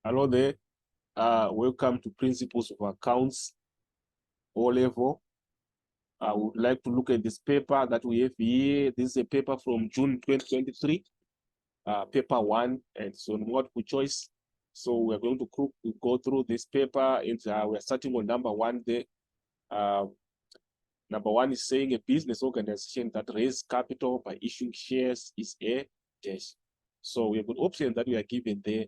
Hello there. Welcome to Principles of Accounts, O level. I would like to look at this paper that we have here. This is a paper from June 2023, paper 1, and so multiple choice. So we're going to go through this paper, and we're starting on number 1 there. Number 1 is saying a business organization that raises capital by issuing shares is a dash. So we have an option that we are given there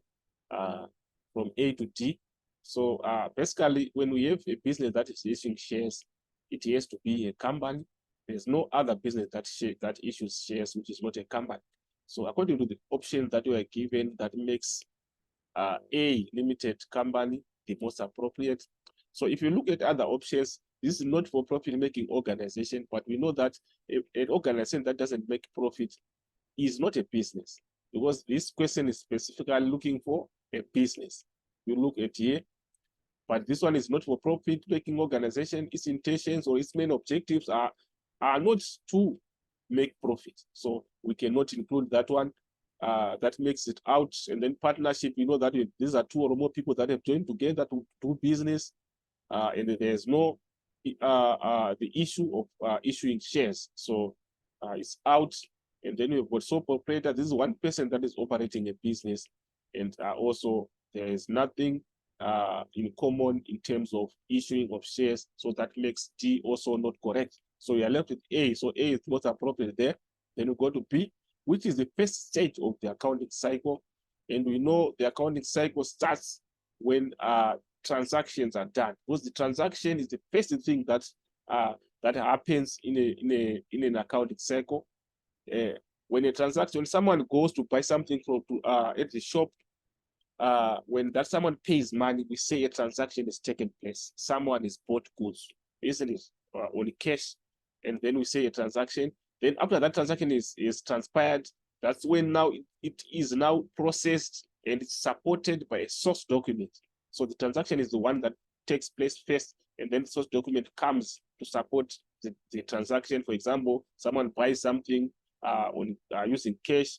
from A to D. So basically, when we have a business that is issuing shares, it has to be a company. There's no other business that issues shares which is not a company. So according to the option that we are given, that makes A limited company the most appropriate. So if you look at other options, this is not for profit making organization, but we know that an organization that doesn't make profit is not a business, because this question is specifically looking for a business. You look at here, but this one is not for profit making organization. Its intentions or its main objectives are not to make profit. So we cannot include that one. That makes it out. And then partnership, you know that these are 2 or more people that have joined together to do business. And there's no the issue of issuing shares. So it's out. And then we've got sole proprietor. This is one person that is operating a business. And also there is nothing in common in terms of issuing of shares. So that makes D also not correct. So we are left with A. So A is most appropriate there. Then we go to B, which is the first stage of the accounting cycle. And we know the accounting cycle starts when transactions are done, because the transaction is the first thing that that happens in an accounting cycle. When a transaction, someone goes to buy something from at the shop, when that someone pays money, we say a transaction is taken place. Someone is bought goods, isn't it, on cash, and then we say a transaction. Then after that transaction is transpired, that's when now it is now processed and it's supported by a source document. So the transaction is the one that takes place first, and then the source document comes to support the transaction. For example, someone buys something using cash.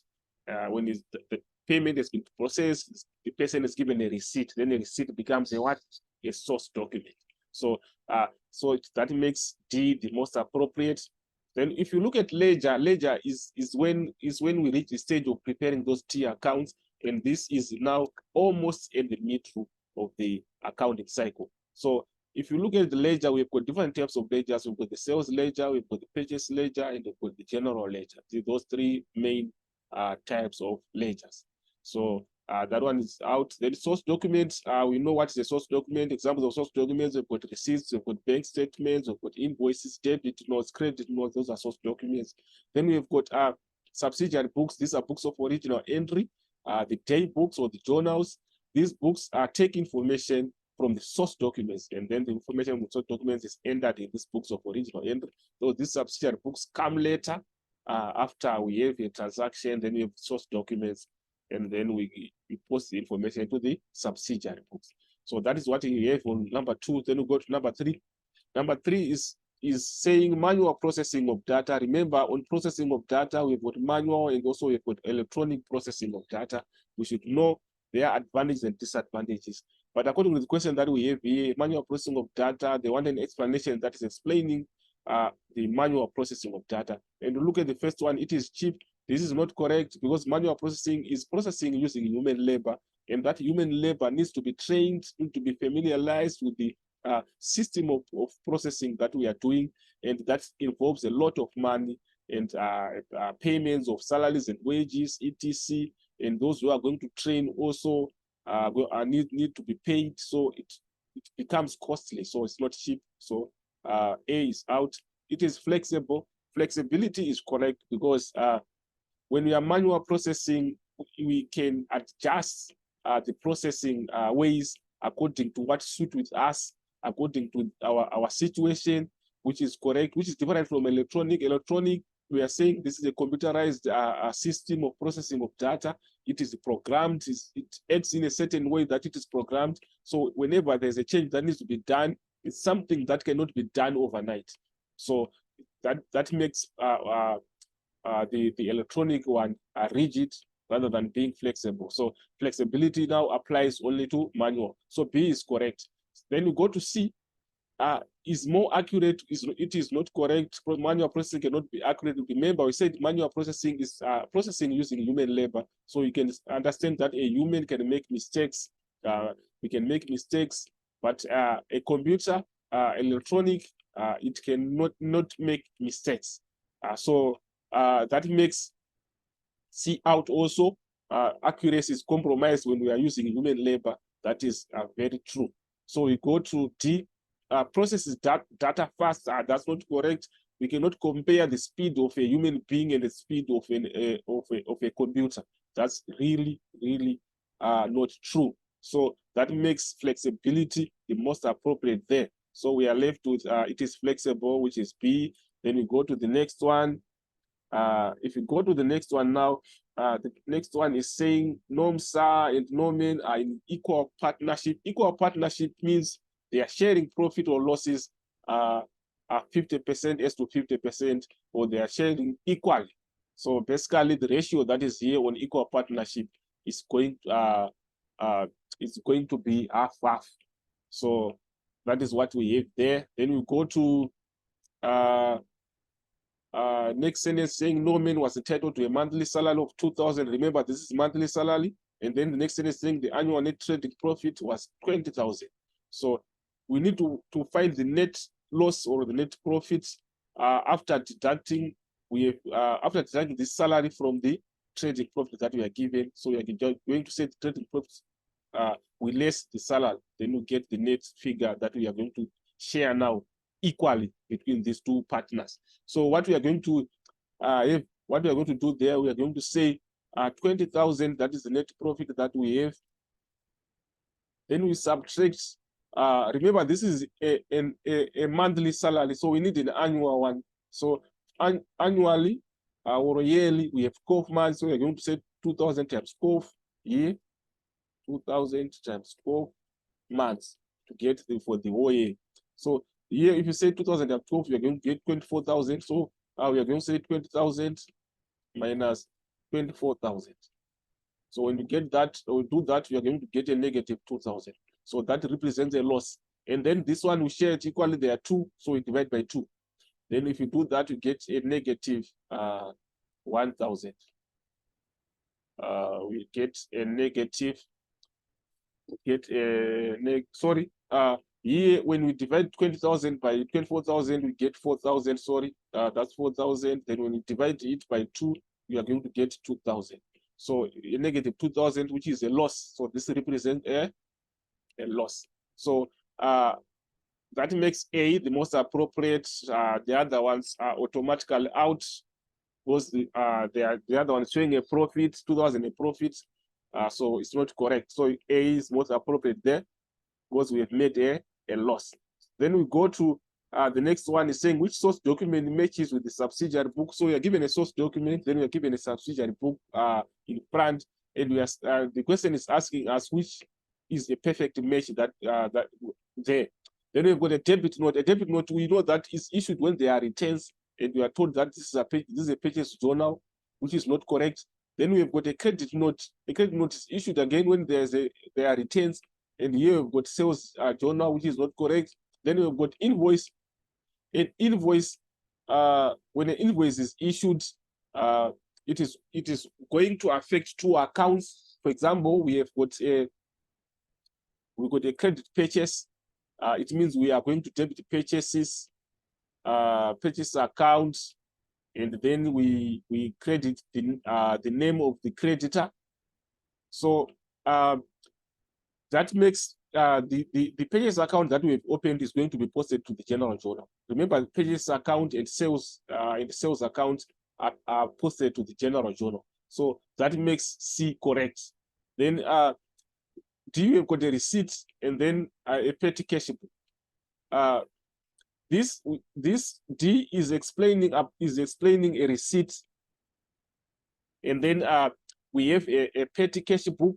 When the payment has been processed, the person is given a receipt. Then the receipt becomes a what? A source document. So that makes D the most appropriate. Then if you look at ledger, ledger is when we reach the stage of preparing those T accounts, and this is now almost in the middle of the accounting cycle. So if you look at the ledger, we've got different types of ledgers. We've got the sales ledger, we've got the purchase ledger, and we've got the general ledger. Those 3 main types of ledgers. So that one is out. Then source documents, we know what is a source document. Examples of source documents, we've got receipts, we've got bank statements, we've got invoices, debit notes, credit notes. Those are source documents. Then we've got subsidiary books. These are books of original entry, the day books or the journals. These books take information from the source documents, and then the information from the source documents is entered in these books of original entry. So these subsidiary books come later after we have a transaction. Then we have source documents, and then we post the information to the subsidiary books. So that is what we have on number 2. Then we go to number 3. Number 3 is saying manual processing of data. Remember, on processing of data, we've got manual and also we've got electronic processing of data. We should know their advantages and disadvantages. But according to the question that we have here, manual processing of data, they want an explanation that is explaining the manual processing of data. And look at the first one, it is cheap. This is not correct, because manual processing is processing using human labor, and that human labor needs to be trained, needs to be familiarized with the system of processing that we are doing, and that involves a lot of money and payments of salaries and wages, etc. And those who are going to train also need to be paid. So it becomes costly. So it's not cheap. So A is out. It is flexible. Flexibility is correct, because when we are manual processing, we can adjust the processing ways according to what suits with us, according to our situation, which is correct, which is different from electronic. Electronic, we are saying this is a computerized system of processing of data. It is programmed, it acts in a certain way that it is programmed. So whenever there's a change that needs to be done, it's something that cannot be done overnight. So that makes the electronic one rigid, rather than being flexible. So flexibility now applies only to manual. So B is correct. Then you go to C. Is more accurate. It is not correct. Manual processing cannot be accurate. Remember, we said manual processing is processing using human labor. So you can understand that a human can make mistakes. We can make mistakes, but a computer, electronic, it cannot not make mistakes. So that makes C out also. Accuracy is compromised when we are using human labor. That is very true. So we go to D. Processes data fast. That's not correct. We cannot compare the speed of a human being and the speed of a computer. That's really not true. So that makes flexibility the most appropriate there. So we are left with it is flexible, which is B. Then we go to the next one. If you go to the next one now, the next one is saying NOMSA and NOMEN are in equal partnership. Equal partnership means they are sharing profit or losses 50% as to 50%, or they are sharing equally. So basically, the ratio that is here on equal partnership is going to be half-half. So that is what we have there. Then we go to next sentence saying NOMEN was entitled to a monthly salary of 2,000. Remember, this is monthly salary. And then the next sentence saying the annual net trading profit was 20,000. So we need to find the net loss or the net profits after deducting this salary from the trading profit that we are given. So we are going to say the trading profits we less the salary, then we get the net figure that we are going to share now equally between these two partners. So what we are going to do there, we are going to say 20,000, that is the net profit that we have. Then we subtract, remember this is a monthly salary, so we need an annual one. So annually or yearly, we have 12 months, so we are going to say 2,000 times 12 year, 2,000 times 12 months to get for the whole year. So here, if you say 2012, you are going to get 24,000. So we are going to say 20,000 minus 24,000. So when you get that, or do that, you are going to get a negative 2,000. So that represents a loss. And then this one we share it equally. There are 2, so we divide by 2. Then if you do that, you get a negative 1,000. We get a negative. Here, when we divide 20,000 by 24,000, we get 4,000. Sorry, that's 4,000. Then when we divide it by 2, we are going to get 2,000. So a negative 2,000, which is a loss. So this represents a loss. So that makes A the most appropriate. The other ones are automatically out because the other one showing a profit, 2,000 a profit. So it's not correct. So A is most appropriate there because we have made a loss. Then we go to the next one is saying which source document matches with the subsidiary book. So we are given a source document, then we are given a subsidiary book in front, and we are the question is asking us which is a perfect match that there. Then we've got a debit note. A debit note, we know that is issued when there are returns, and we are told that this is a purchase journal, which is not correct. Then we've got a credit note. A credit note is issued again when there are returns, and here we've got sales journal, which is not correct. Then we've got invoice. An invoice, when an invoice is issued, it is going to affect 2 accounts. For example, we have got a credit purchase. It means we are going to debit purchases, purchase account, and then we credit the name of the creditor. So that makes the purchase account that we have opened is going to be posted to the general journal. Remember, the purchase account and sales account are posted to the general journal. So that makes C correct. Then D, you've got a receipt and then a petty cash book. This D is explaining a receipt, and then we have a petty cash book.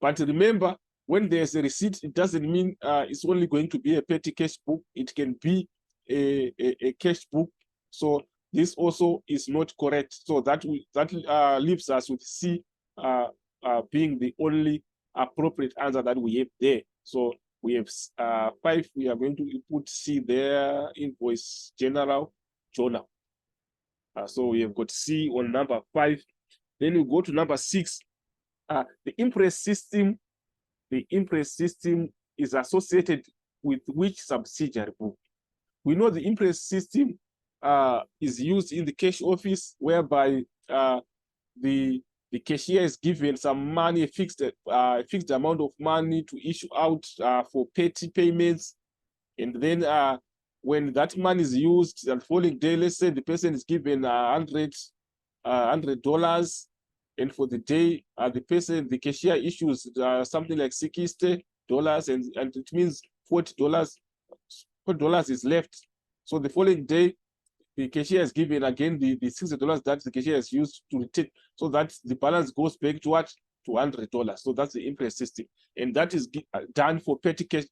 But remember, when there's a receipt, it doesn't mean it's only going to be a petty cash book. It can be a cash book. So this also is not correct. So that leaves us with C, being the only appropriate answer that we have there. So we have 5. We are going to put C there, invoice general journal. So we have got C on number 5. Then we go to number 6. The imprest system. The imprest system is associated with which subsidiary book? We know the imprest system is used in the cash office, whereby the cashier is given some money, a fixed amount of money to issue out for petty payments, and then when that money is used, the following day, let's say the person is given $100, and for the day, the cashier issues something like $60, and it means $40 is left. So the following day, the cashier is given again the $60 that the cashier has used to retain, so that the balance goes back to what? To $100. So that's the imprest system, and that is done for petty cash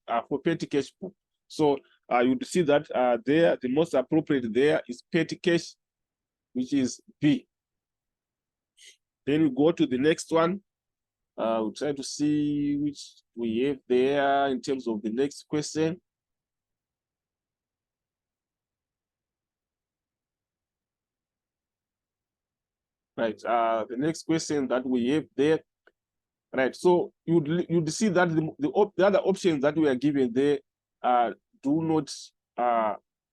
book. So you would see that there the most appropriate there is petty cash, which is B. Then we go to the next one. We'll try to see which we have there in terms of the next question. Right. The next question that we have there. Right. So you'd see that the other options that we are given there do not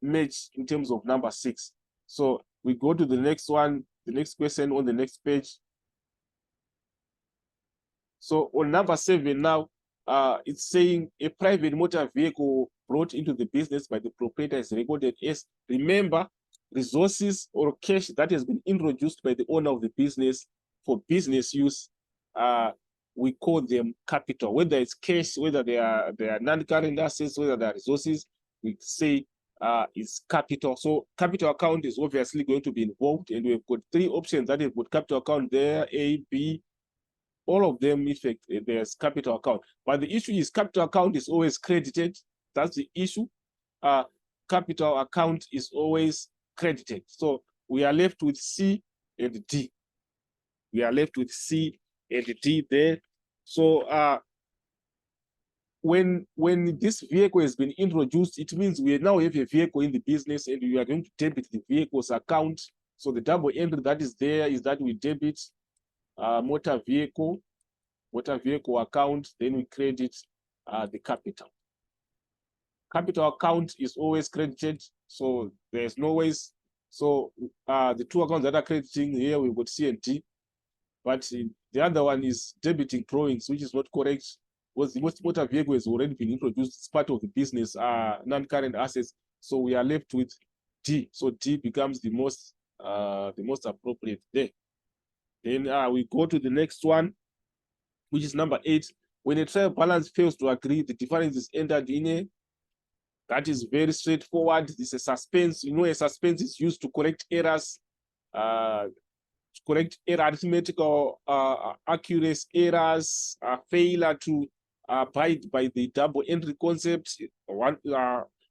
match in terms of number 6. So we go to the next one, the next question on the next page. So on number 7 now, it's saying a private motor vehicle brought into the business by the proprietor is recorded as, remember, resources or cash that has been introduced by the owner of the business for business use. We call them capital, whether it's cash, whether they are non-current assets, whether they are resources, we say it's capital. So capital account is obviously going to be involved, and we've got 3 options that have got capital account there, A, B. All of them, in effect, there's capital account. But the issue is capital account is always credited. That's the issue. Capital account is always credited. So we are left with C and D. We are left with C and D there. So when this vehicle has been introduced, it means we now have a vehicle in the business, and we are going to debit the vehicle's account. So the double entry that is there is that we debit motor vehicle account, then we credit the capital. Capital account is always credited, so there's no ways. So the 2 accounts that are crediting here, we've got C and D, but the other one is debiting drawings, which is not correct, because the motor vehicle has already been introduced as part of the business non-current assets. So we are left with D. So D becomes the most appropriate there. Then we go to the next one, which is number 8. When a trial balance fails to agree, the difference is entered in a. That is very straightforward. This is a suspense. You know, a suspense is used to correct errors, arithmetical accuracy errors, failure to abide by the double entry concept. One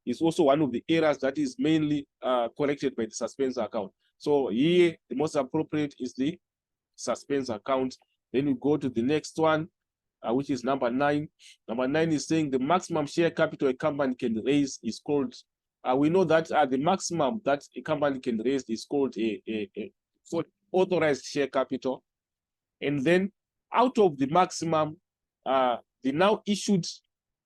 is also one of the errors that is mainly corrected by the suspense account. So here, the most appropriate is the suspense account. Then we go to the next one, which is number 9. Number 9 is saying the maximum share capital a company can raise is called. We know that the maximum that a company can raise is called a authorized share capital, and then out of the maximum, the now issued,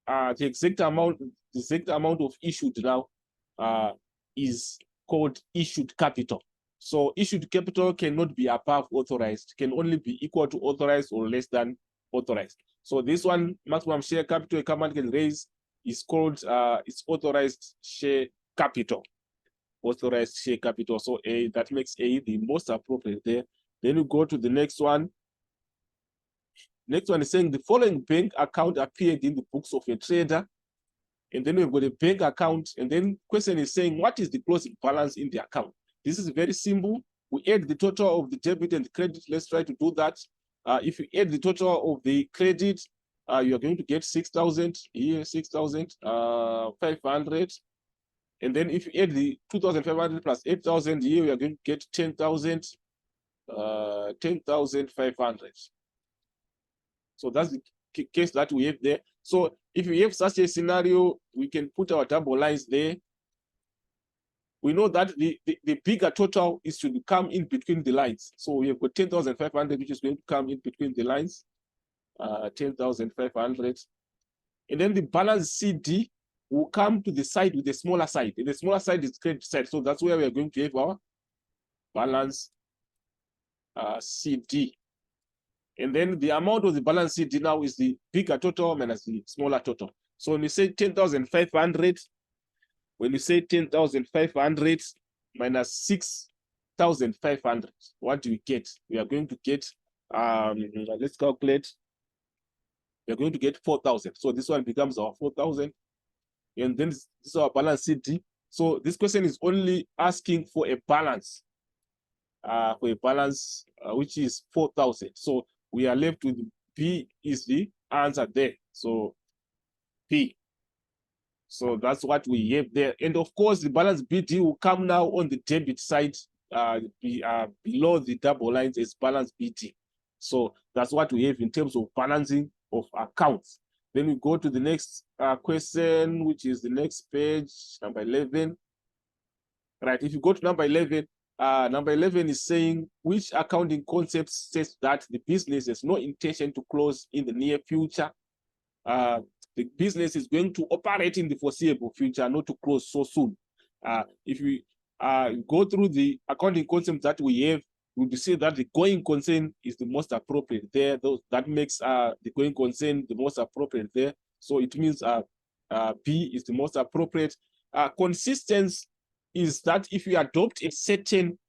the exact amount of issued now is called issued capital. So issued capital cannot be above authorized, can only be equal to authorized or less than authorized. So this one, maximum share capital a company can raise, is called it's authorized share capital. Authorized share capital. So A, that makes A the most appropriate there. Then we go to the next one. Next one is saying the following bank account appeared in the books of a trader. And then we've got a bank account. And then question is saying, what is the closing balance in the account? This is very simple. We add the total of the debit and the credit. Let's try to do that. If you add the total of the credit, you are going to get 6,000 here, 6,500. And then if you add the 2,500 plus 8,000 here, we are going to get 10,000, 10,500. So that's the case that we have there. So if we have such a scenario, we can put our double lines there. We know that the bigger total is to come in between the lines. So we have got 10,500, which is going to come in between the lines, 10,500. And then the balance CD will come to the side with the smaller side. And the smaller side is credit side. So that's where we are going to have our balance CD. And then the amount of the balance CD now is the bigger total minus the smaller total. So when you say 10,500, when you say 10,500 minus 6,500, what do we get? We are going to get, let's calculate. We are going to get 4,000. So this one becomes our 4,000. And then this is our balance CD. So this question is only asking for a balance, which is 4,000. So we are left with P is the answer there. So P. So that's what we have there. And of course, the balance BD will come now on the debit side, below the double lines is balance BD. So that's what we have in terms of balancing of accounts. Then we go to the next question, which is the next page, number 11. Right, if you go to number 11 is saying which accounting concept says that the business has no intention to close in the near future. The business is going to operate in the foreseeable future, not to close so soon. If we go through the accounting concepts that we have, we will see that the going concern is the most appropriate there. That makes the going concern the most appropriate there. So it means B is the most appropriate. Consistency is that if you adopt a certain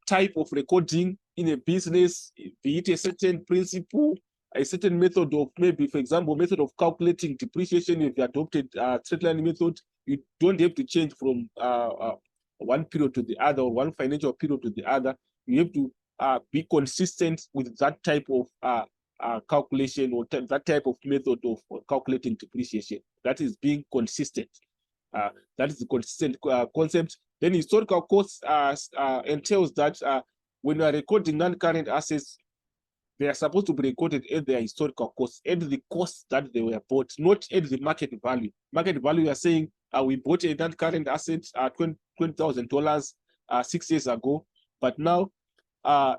type of recording in a business, be it a certain principle, a certain method of, maybe, for example, method of calculating depreciation, if you adopted a straight line method, you don't have to change from one period to the other, or one financial period to the other. You have to be consistent with that type of calculation, or that type of method of calculating depreciation. That is being consistent. That is the consistent concept. Then historical costs entails that when you are recording non-current assets, they are supposed to be recorded at their historical costs, at the cost that they were bought, not at the market value. Market value, we are saying we bought a non-current asset at $20,000 6 years ago, but now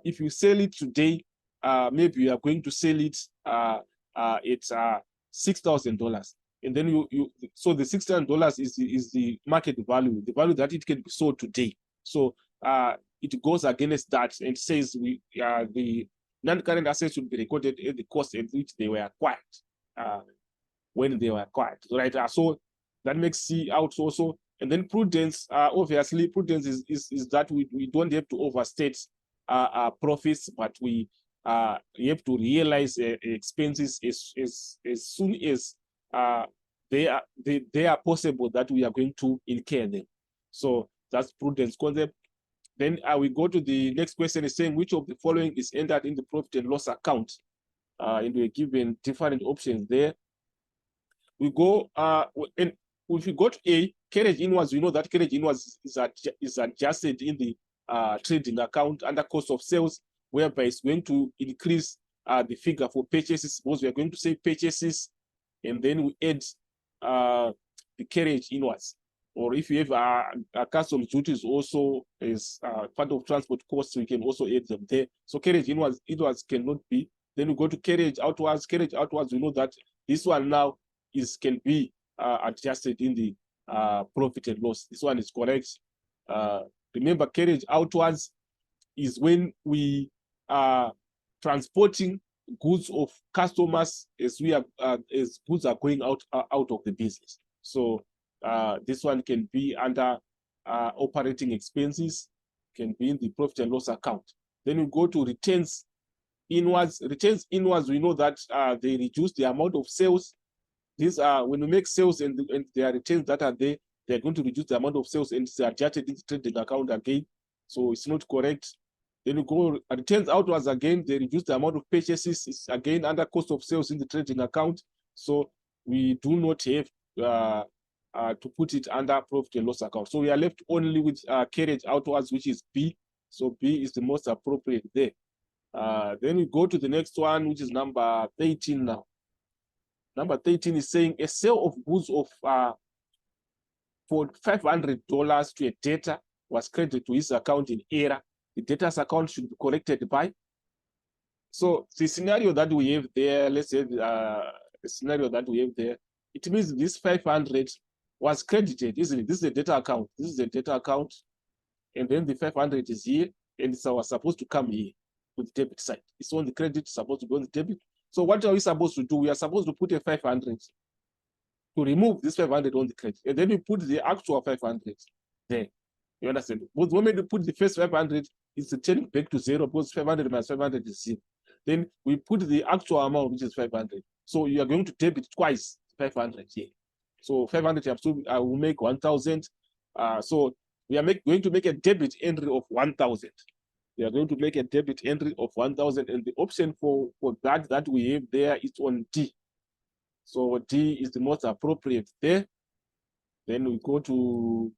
if you sell it today, maybe you are going to sell it at $6,000. And then so the $6,000 is the market value, the value that it can be sold today. So it goes against that and says the non-current assets should be recorded at the cost at which they were acquired, when they were acquired, right? So that makes C out also. And then prudence, obviously, prudence is that we don't have to overstate profits, but we have to realize expenses as soon as they are possible, that we are going to incur them. So that's prudence concept. Then we go to the next question, is saying which of the following is entered in the profit and loss account, and we're given different options there. We go and if we go to A, carriage inwards, we know that carriage inwards is adjusted in the trading account under cost of sales, whereby it's going to increase the figure for purchases, because we are going to say purchases, and then we add the carriage inwards. Or if you have customs duties also as part of transport costs, we can also add them there. So carriage inwards cannot be. Then we go to carriage outwards. Carriage outwards, we know that this one now can be adjusted in the profit and loss. This one is correct. Remember, carriage outwards is when we are transporting goods of customers as goods are going out of the business. So this one can be under operating expenses, can be in the profit and loss account. Then we go to returns inwards. Returns inwards, we know that they reduce the amount of sales. These are when we make sales and there are returns that are there, they're going to reduce the amount of sales, and it's adjusted in the trading account again. So it's not correct. Then we go returns outwards again, they reduce the amount of purchases. It's again under cost of sales in the trading account. So we do not have to put it under profit and loss account. So we are left only with carriage outwards, which is B. So B is the most appropriate there. Then we go to the next one, which is number 13 now. Number 13 is saying a sale of goods of for $500 to a debtor was credited to his account in error. The debtor's account should be collected by. So the scenario that we have there, let's say the scenario that we have there, it means this 500 was credited, isn't it? This is the debtor account. This is the debtor account, and then the 500 is here, and it's supposed to come here with the debit side. It's on the credit, supposed to be on the debit. So what are we supposed to do? We are supposed to put a 500 to remove this 500 on the credit, and then we put the actual 500 there. You understand? But when we put the first 500, it's turning back to zero because 500 minus 500 is zero. Then we put the actual amount, which is 500. So you are going to debit twice 500 here. So 500 I will make 1,000. So we are going to make a debit entry of 1,000. We are going to make a debit entry of 1,000, and the option for that we have there is on D. So D is the most appropriate there. Then we go to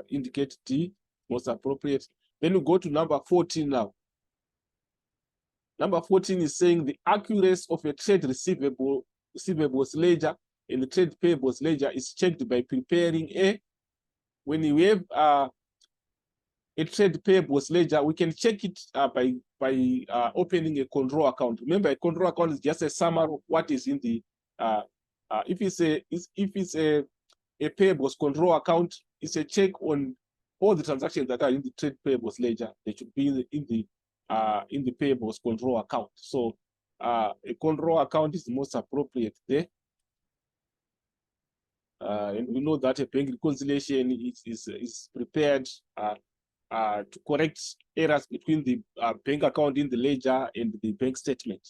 indicate D, most appropriate. Then we go to number 14 now. Number 14 is saying the accuracy of a trade receivables ledger and the trade payables ledger is checked by preparing when you have a trade payables ledger, we can check it by opening a control account. Remember, a control account is just a summary of what is in the if it's a payables control account, it's a check on all the transactions that are in the trade payables ledger. They should be in the payables control account. So a control account is the most appropriate there. And we know that a bank reconciliation is prepared to correct errors between the bank account in the ledger and the bank statement.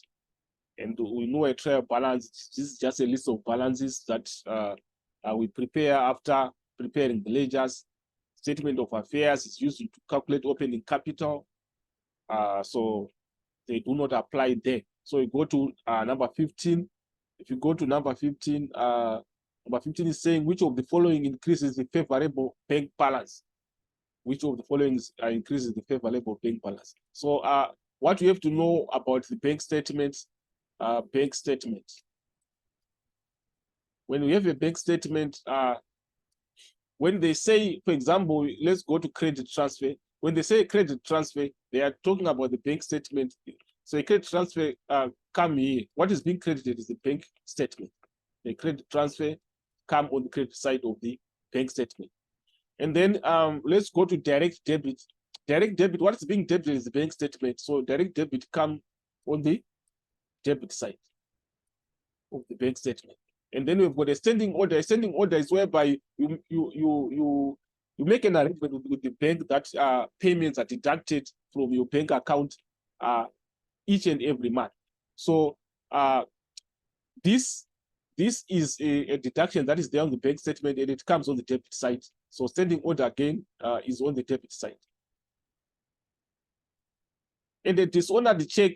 And we know a trial balance. This is just a list of balances that we prepare after preparing the ledgers. Statement of affairs is used to calculate opening capital. So they do not apply there. So you go to number 15. If you go to number 15, number 15 is saying which of the following increases the favorable bank balance. Which of the following increases the favorable bank balance. So what you have to know about the bank statements, when we have a bank statement, when they say, for example, let's go to credit transfer. When they say credit transfer, they are talking about the bank statement. So a credit transfer come here. What is being credited is the bank statement. The credit transfer come on the credit side of the bank statement. And then let's go to direct debit. Direct debit, what is being debited is the bank statement. So direct debit come on the debit side of the bank statement. And then we've got a standing order. A standing order is whereby you make an arrangement with the bank that payments are deducted from your bank account each and every month. So this is a deduction that is there on the bank statement, and it comes on the debit side. So standing order again is on the debit side. And a dishonored check.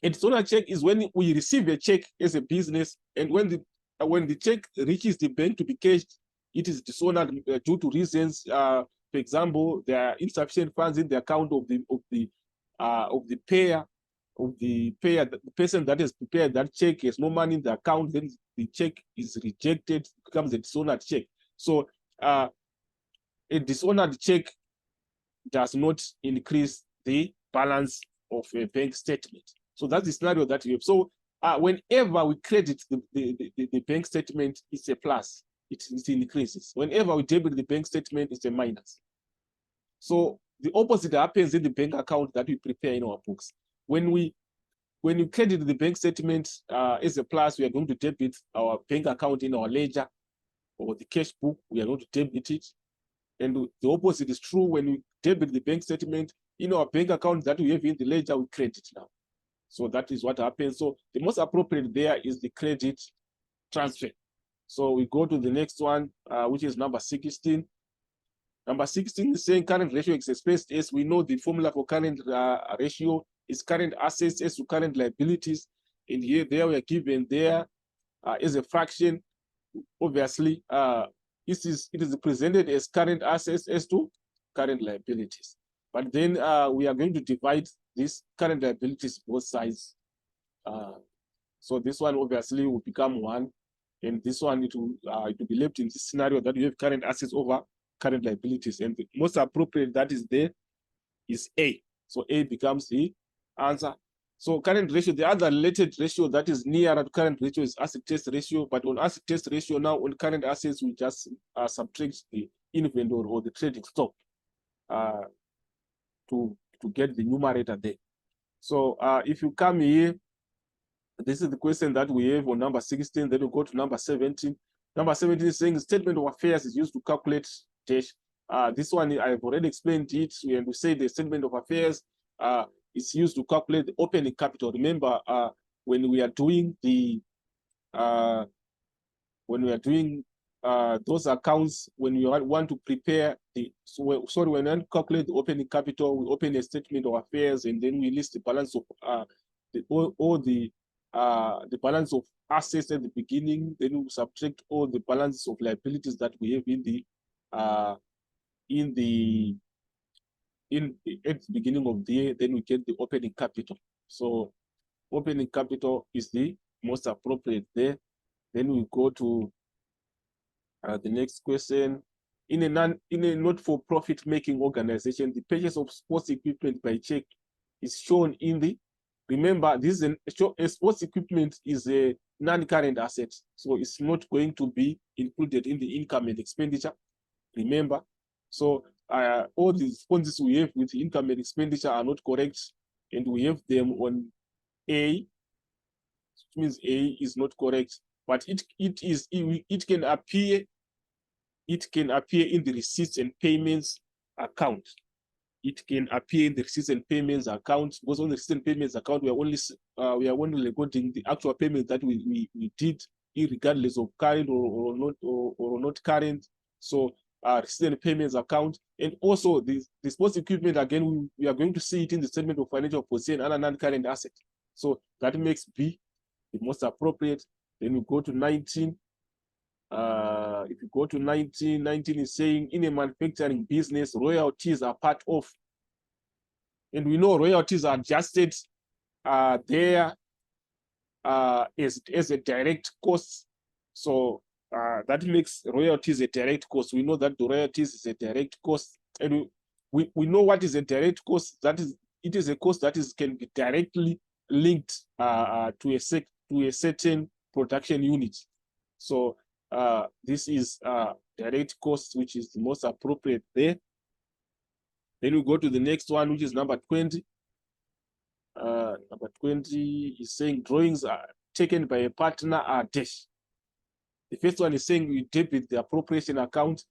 A dishonored check is when we receive a check as a business, and when the check reaches the bank to be cashed, it is dishonored due to reasons. For example, there are insufficient funds in the account of the payer. The person that has prepared that check has no money in the account, then the check is rejected, becomes a dishonored check. So a dishonored check does not increase the balance of a bank statement. So that's the scenario that we have. So whenever we credit the bank statement, it's a plus. It increases. Whenever we debit the bank statement, it's a minus. So the opposite happens in the bank account that we prepare in our books. When you credit the bank statement as a plus, we are going to debit our bank account in our ledger or the cash book, we are going to debit it. And the opposite is true. When we debit the bank statement in our bank account that we have in the ledger, we credit now. So that is what happens. So the most appropriate there is the credit transfer. So we go to the next one, which is number 16. Number 16 is saying current ratio is expressed as we know the formula for current ratio is current assets as to current liabilities. And here, there we are given there as a fraction. Obviously, it is presented as current assets as to current liabilities. But then we are going to divide this current liabilities both sides. So this one obviously will become 1, and this one it will be left in this scenario that you have current assets over current liabilities, and the most appropriate that is there is A. So A becomes the answer. So current ratio, the other related ratio that is nearer to current ratio is asset test ratio. But on asset test ratio now, on current assets, we just subtract the inventory or the trading stock to get the numerator there. So if you come here, this is the question that we have on number 16. Then we go to number 17. Number 17 is saying statement of affairs is used to calculate dash. This one I've already explained it, and we say the statement of affairs is used to calculate the opening capital. Remember, when we are doing the those accounts, when you want to prepare the when we want to calculate the opening capital, we open a statement of affairs, and then we list the balance of the balance of assets at the beginning. Then we subtract all the balances of liabilities that we have at the beginning of the year. Then we get the opening capital. So opening capital is the most appropriate there. Then we go to the next question. In a not-for-profit making organization, the purchase of sports equipment by check is shown in the. Remember, this is a sports equipment is a non-current asset, so it's not going to be included in the income and expenditure. Remember, so all the responses we have with income and expenditure are not correct, and we have them on A, which means A is not correct, but it can appear. It can appear in the receipts and payments account. It can appear in the receipts and payments account, because on the receipts and payments account, we are only recording the actual payment that we did, regardless of current or not current. So receipts and payments account, and also the sports equipment, again, we are going to see it in the statement of financial position and a non-current asset. So that makes B the most appropriate. Then we go to 19. If you go to 19 is saying in a manufacturing business, royalties are part of, and we know royalties are adjusted there as a direct cost. So that makes royalties a direct cost. We know that the royalties is a direct cost, and we know what is a direct cost. That is, it is a cost that can be directly linked to a certain production unit. So this is direct cost, which is the most appropriate there. Then we go to the next one, which is number 20. Number 20 is saying drawings are taken by a partner are dash. The first one is saying we debit the appropriation account.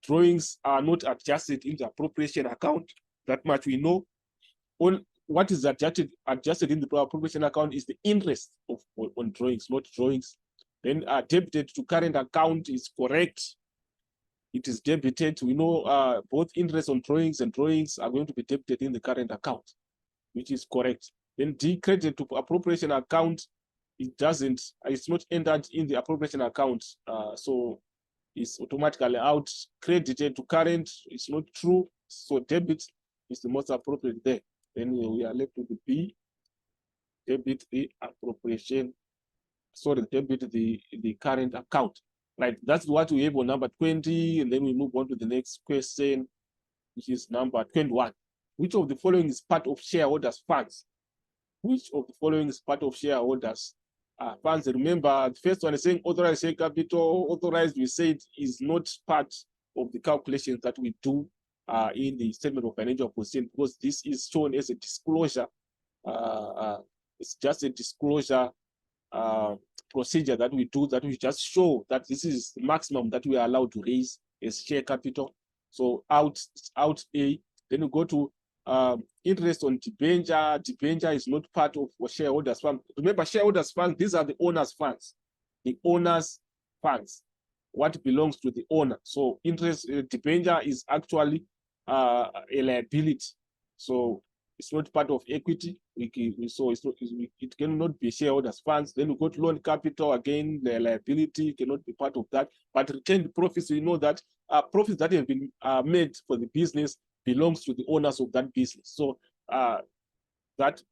Drawings are not adjusted in the appropriation account. That much we know. On what is adjusted in the appropriation account is the interest on drawings, not drawings. Then debited to current account is correct. It is debited. We know both interest on drawings and drawings are going to be debited in the current account, which is correct. Then decredited to appropriation account, it's not entered in the appropriation account. So it's automatically out. Credited to current, it's not true. So debit is the most appropriate there. Then we are left with the B, debit the appropriation. Sorry, debit the current account. Right, that's what we have on number 20, and then we move on to the next question, which is number 21. Which of the following is part of shareholders' funds? Which of the following is part of shareholders' funds? Remember, the first one is saying authorized share capital. Authorized, we said, is not part of the calculations that we do in the statement of financial position, because this is shown as a disclosure. It's just a disclosure procedure that we do, that we just show that this is the maximum that we are allowed to raise as share capital. So out A. Then we go to interest on debenture. Debenture is not part of shareholders' fund. Remember, shareholders' funds, these are the owner's funds. The owner's funds, what belongs to the owner. So interest debenture is actually a liability. So it's not part of equity. So it cannot be shareholders' funds. Then we go to loan capital. Again, the liability cannot be part of that. But retained profits, we know that profits that have been made for the business belongs to the owners of that business. So that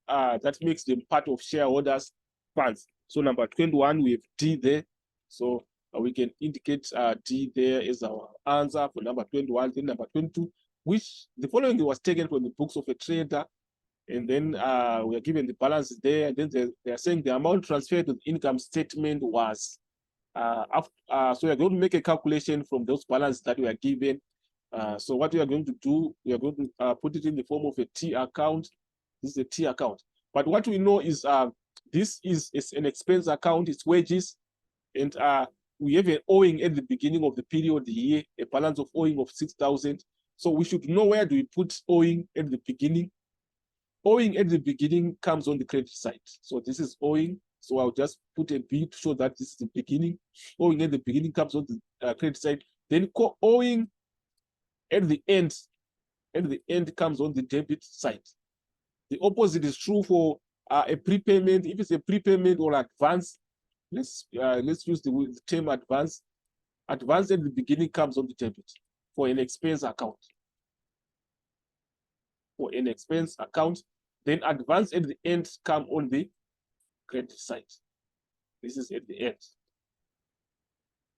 makes them part of shareholders' funds. So number 21, we have D there. So we can indicate D there as our answer for number 21. Then number 22, which the following was taken from the books of a trader. And then we are given the balance there. And then they are saying the amount transferred to the income statement was, so we are going to make a calculation from those balances that we are given. So what we are going to do, we are going to put it in the form of a T account. This is a T account. But what we know is this is an expense account, it's wages. And we have an owing at the beginning of the period here, a balance of owing of 6,000. So we should know where do we put owing at the beginning. Owing at the beginning comes on the credit side. So this is owing. So I'll just put a B to show that this is the beginning. Owing at the beginning comes on the credit side. Then owing at the end comes on the debit side. The opposite is true for a prepayment. If it's a prepayment or advance, let's use the term advance. Advance at the beginning comes on the debit for an expense account. For an expense account, then advance at the end come on the credit side. This is at the end.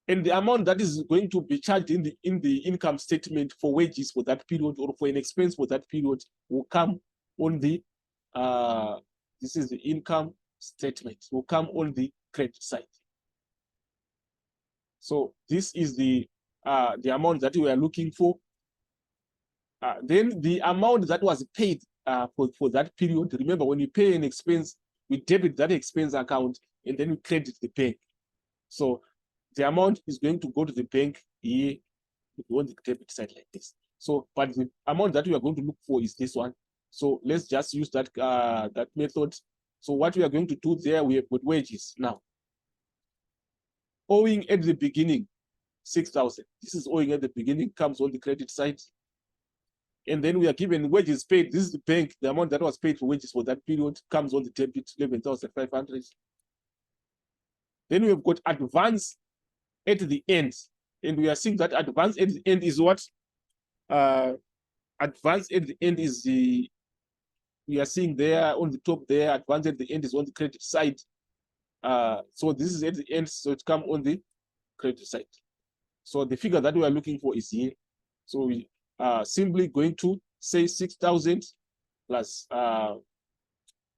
And the amount that is going to be charged in the income statement for wages for that period or for an expense for that period will come on the this is the income statement, will come on the credit side. So this is the amount that we are looking for. Then the amount that was paid for that period. Remember, when you pay an expense, we debit that expense account and then we credit the bank. So the amount is going to go to the bank here on the debit side like this. So, but the amount that we are going to look for is this one. So let's just use that that method. So what we are going to do there, we have got wages now. Owing at the beginning, 6,000. This is owing at the beginning, comes on the credit side. And then we are given wages paid. This is the bank, the amount that was paid for wages for that period comes on the debit, 11,500. Then we have got advance at the end. And we are seeing that advance at the end is what? Advance at the end is we are seeing there on the top there, advance at the end is on the credit side. So this is at the end, so it comes on the credit side. So the figure that we are looking for is here. So we are simply going to say 6,000 plus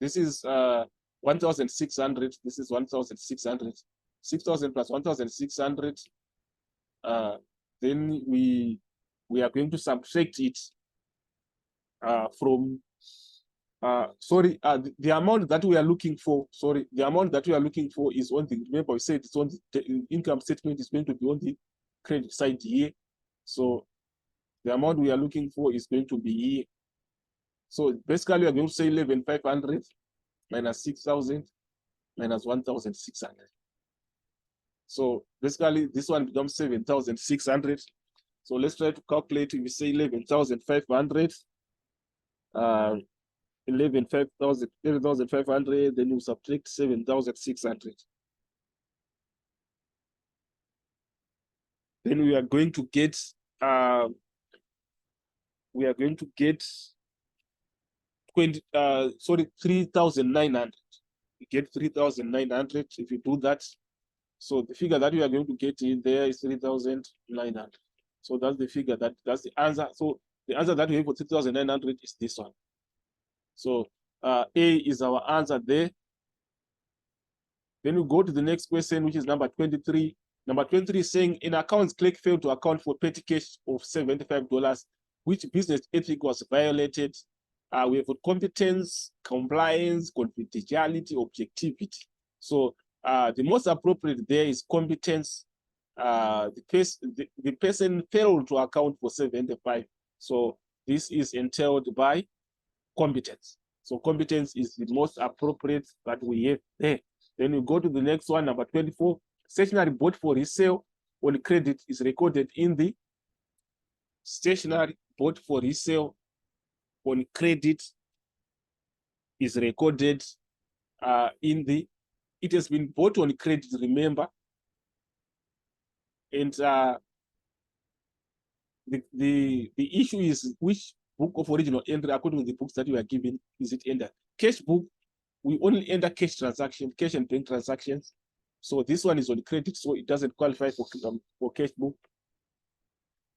this is 1,600. This is 1,600. 6,000 plus 1,600. Then we are going to subtract it from the amount that we are looking for. The amount that we are looking for is on the, remember we said it's on the income statement is going to be on the credit side here. So the amount we are looking for is going to be here. So basically we are going to say 11,500 minus 6,000 minus 1,600. So basically this one becomes 7,600. So let's try to calculate. If we say 11,500, 11,500, then you subtract 7,600. Then we are going to get 3,900. We get 3,900 if you do that. So the figure that we are going to get in there is 3,900. So that's the figure that's the answer. So the answer that we have for 3,900 is this one. So A is our answer there. Then we go to the next question, which is number 23. Number 23 is saying in accounts, clerk failed to account for petty cash of $75. Which business ethic was violated? We have competence, compliance, confidentiality, objectivity. So the most appropriate there is competence. The person failed to account for 75. So this is entailed by competence. So competence is the most appropriate that we have there. Then we go to the next one, number 24. Stationery bought for resale on credit is recorded in the stationery bought for resale on credit is recorded in the, it has been bought on credit, remember. And the issue is which book of original entry according to the books that you are given, is it entered? Cash book, we only enter cash transaction, cash and bank transactions. So this one is on credit, so it doesn't qualify for cash book.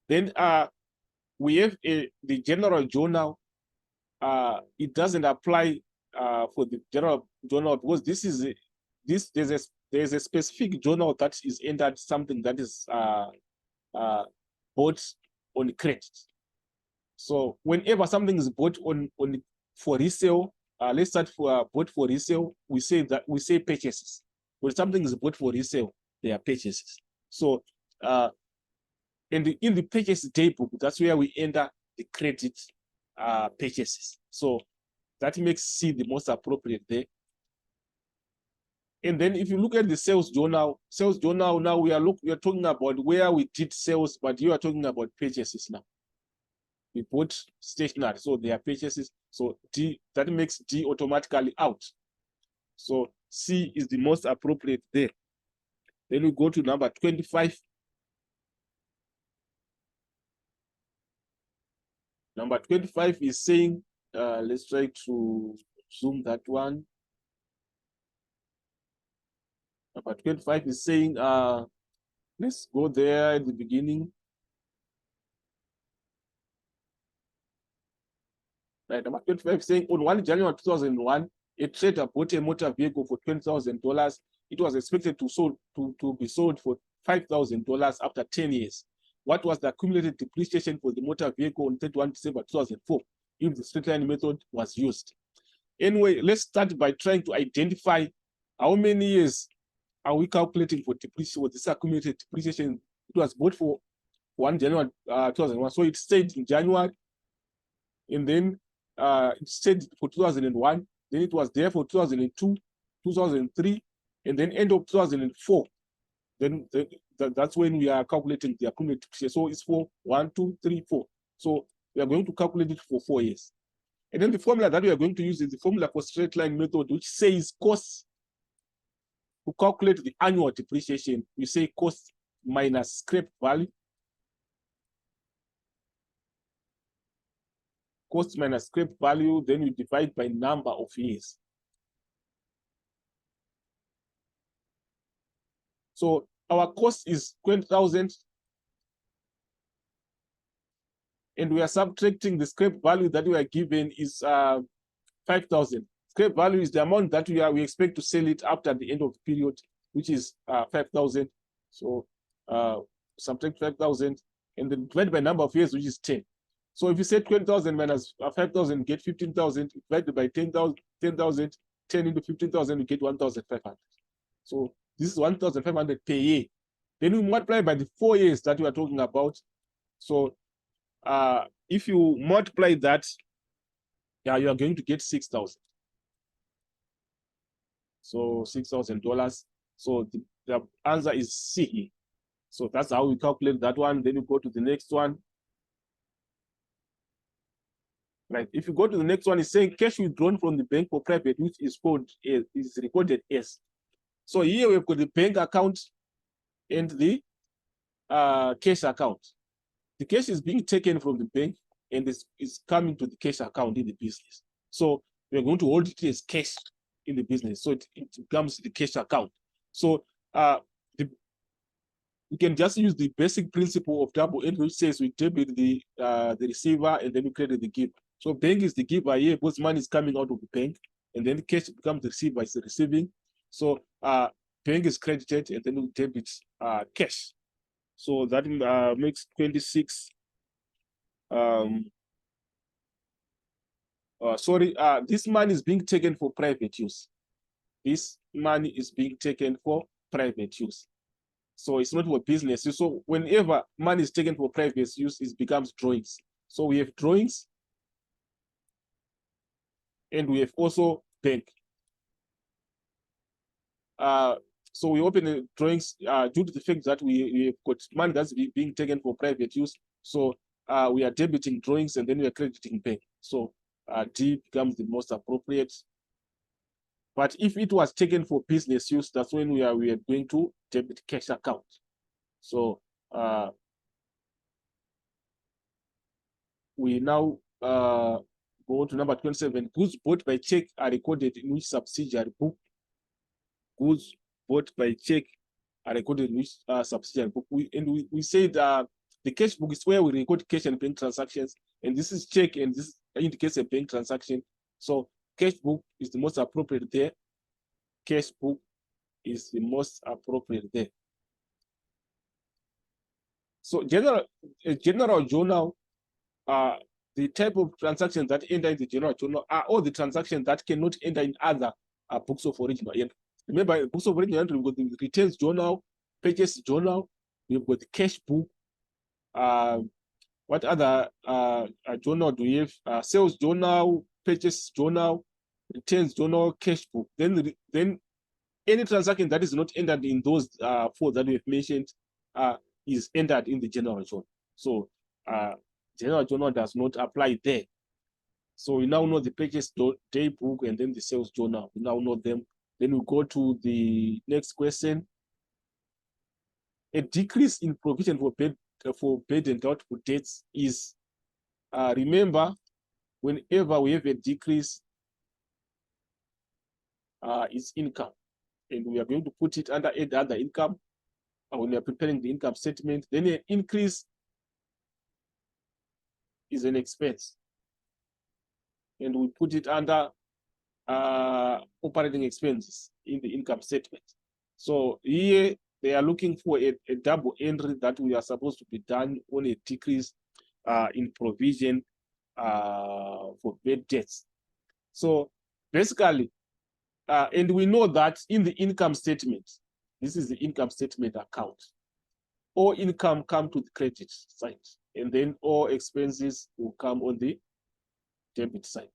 Then we have the general journal. It doesn't apply for the general journal because this is there's a specific journal that is entered something that is bought on credit. So whenever something is bought on for resale, let's start for bought for resale, we say purchases. When something is bought for resale, they are purchases. So in the purchase day book, that's where we enter the credit purchases. So that makes C the most appropriate there. And then if you look at the sales journal now we are talking about where we did sales, but you are talking about purchases now. We bought stationery, so they are purchases. So D, that makes D automatically out. So C is the most appropriate there. Then we go to number 25. Number 25 is saying, let's try to zoom that one. Number 25 is saying, let's go there at the beginning. Right, number 25 is saying, on 1 January 2001, a trader bought a motor vehicle for $20,000. It was expected to be sold for $5,000 after 10 years. What was the accumulated depreciation for the motor vehicle on 31 December 2004 if the straight line method was used? Anyway, let's start by trying to identify how many years are we calculating for depreciation, for this accumulated depreciation. It was bought for 1 January 2001. So it stayed in January, and then it stayed for 2001. Then it was there for 2002, 2003, and then end of 2004. Then that's when we are calculating the accumulated depreciation. So it's for 1, 2, 3, 4. So we are going to calculate it for 4 years. And then the formula that we are going to use is the formula for straight line method, which says cost. To calculate the annual depreciation, we say cost minus scrap value. Cost minus scrap value, then we divide by number of years. So our cost is 20,000, and we are subtracting the scrap value that we are given is 5,000. Scrap value is the amount that we expect to sell it after the end of the period, which is 5,000. So subtract 5,000 and then divide by number of years, which is 10. So if you say 20,000 minus 5,000, get 15,000, divided by 10,000, 10 into 15,000, you get 1,500. So this is 1,500 per year. Then we multiply by the 4 years that we are talking about. So if you multiply that, yeah, you are going to get 6,000. So $6,000. So the answer is C. So that's how we calculate that one. Then you go to the next one. Right. If you go to the next one, it's saying cash withdrawn from the bank for private, which is recorded as. So here we've got the bank account and the cash account. The cash is being taken from the bank and is coming to the cash account in the business. So we're going to hold it as cash in the business. So it becomes the cash account. So we can just use the basic principle of double entry, which says we debit the receiver and then we credit the giver. So bank is the giver here because money is coming out of the bank, and then the cash becomes the receiver is the receiving. So bank is credited and then we debit cash. So that makes 26. This money is being taken for private use. This money is being taken for private use. So it's not for business. So whenever money is taken for private use, it becomes drawings. So we have drawings, and we have also bank. So we open the drawings due to the fact that we have got money that's being taken for private use. So we are debiting drawings and then we are crediting bank. So D becomes the most appropriate. But if it was taken for business use, that's when we are going to debit cash account. So we now go to number 27. Goods bought by check are recorded in which subsidiary book? Goods bought by check are recorded in which subsidiary book? We said the cash book is where we record cash and bank transactions, and this is check, and this indicates a bank transaction. So cash book is the most appropriate there. Cash book is the most appropriate there. So general journal, the type of transactions that enter in the general journal are all the transactions that cannot enter in other books of original entry. Remember, books of original entry, we've got the returns journal, purchase journal, we've got the cash book. What other journal do we have? Sales journal, purchase journal, returns journal, cash book. Then any transaction that is not entered in those four that we have mentioned is entered in the general journal. So general journal does not apply there. So we now know the purchase day book and then the sales journal. We now know them. Then we go to the next question. A decrease in provision for paid and doubtful debts is, remember, whenever we have a decrease, it's income. And we are going to put it under other income when we are preparing the income statement. Then an increase is an expense, and we put it under operating expenses in the income statement. So here they are looking for a double entry that we are supposed to be done on a decrease in provision for bad debts. So basically, and we know that in the income statement, this is the income statement account, all income come to the credit side, and then all expenses will come on the debit side.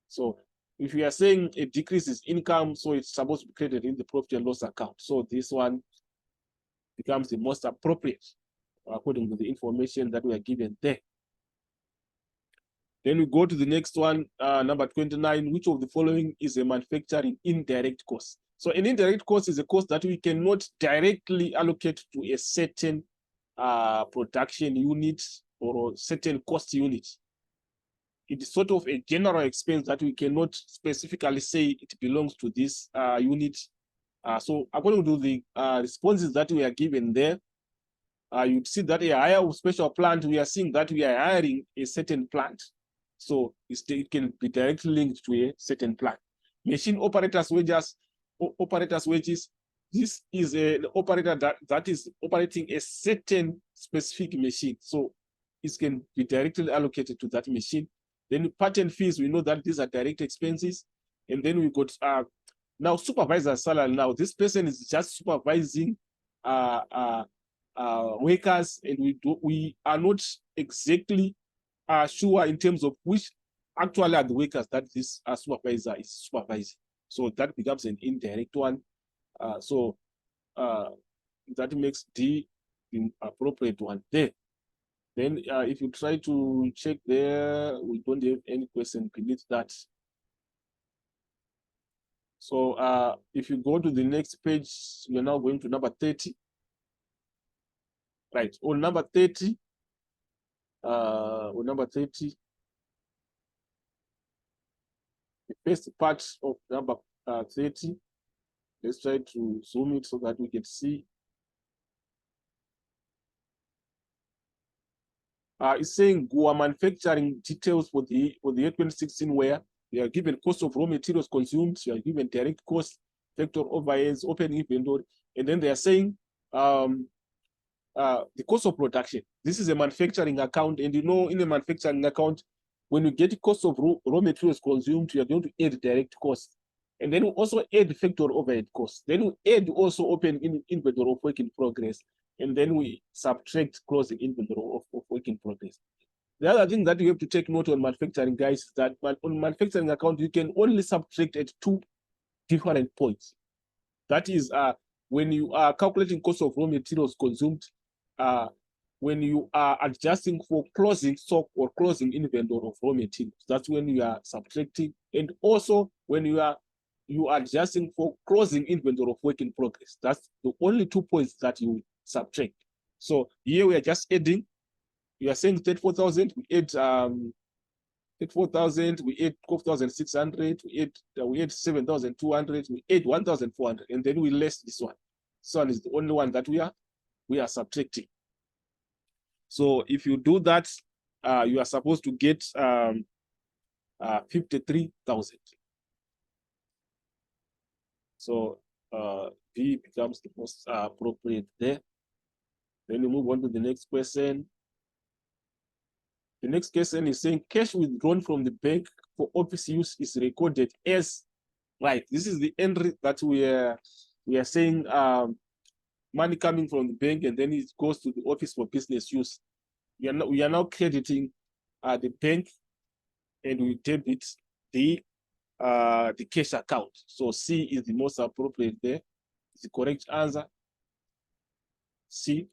So if we are saying a decrease is income, so it's supposed to be credited in the profit and loss account. So this one becomes the most appropriate according to the information that we are given there. Then we go to the next one, number 29. Which of the following is a manufacturing indirect cost? So an indirect cost is a cost that we cannot directly allocate to a certain production unit or certain cost unit. It is sort of a general expense that we cannot specifically say it belongs to this unit. So according to the responses that we are given there, you'd see that a hire special plant, we are seeing that we are hiring a certain plant. So it can be directly linked to a certain plant. Machine operators wages, this is an operator that is operating a certain specific machine. So it can be directly allocated to that machine. Then patent fees, we know that these are direct expenses. And then we got now supervisor salary. Now this person is just supervising workers, and we are not exactly sure in terms of which actually are the workers that this supervisor is supervising. So that becomes an indirect one. So that makes D the appropriate one there. Then if you try to check there, we don't have any question beneath that. So if you go to the next page, we are now going to number 30. Right, on number 30, the first part of number 30, let's try to zoom it so that we can see. It's saying Goa manufacturing details for the year 2016, where you are given cost of raw materials consumed, you are given direct cost, factor overheads, open inventory, and then they are saying the cost of production. This is a manufacturing account, and you know, in a manufacturing account, when you get the cost of raw materials consumed, you are going to add direct cost, and then we also add factor overhead cost. Then we add also open inventory of work in progress, and then we subtract closing inventory of work in progress. The other thing that you have to take note on manufacturing, guys, is that on manufacturing account, you can only subtract at 2 different points. That is when you are calculating cost of raw materials consumed, when you are adjusting for closing stock or closing inventory of raw materials. That's when you are subtracting, and also when you are adjusting for closing inventory of work in progress. That's the only 2 points that you subtract. So here we are just adding. You are saying 34,000. We add at 4,000, we add 12,600, we add 7,200, we add 1,400, and then we less this one. This one is the only one that we are subtracting. So if you do that, you are supposed to get 53,000. So B becomes the most appropriate there. Then we move on to the next question. The next question is saying cash withdrawn from the bank for office use is recorded as, right? This is the entry that we are saying money coming from the bank and then it goes to the office for business use. We are now crediting the bank and we debit the cash account. So C is the most appropriate there. It's the correct answer. C.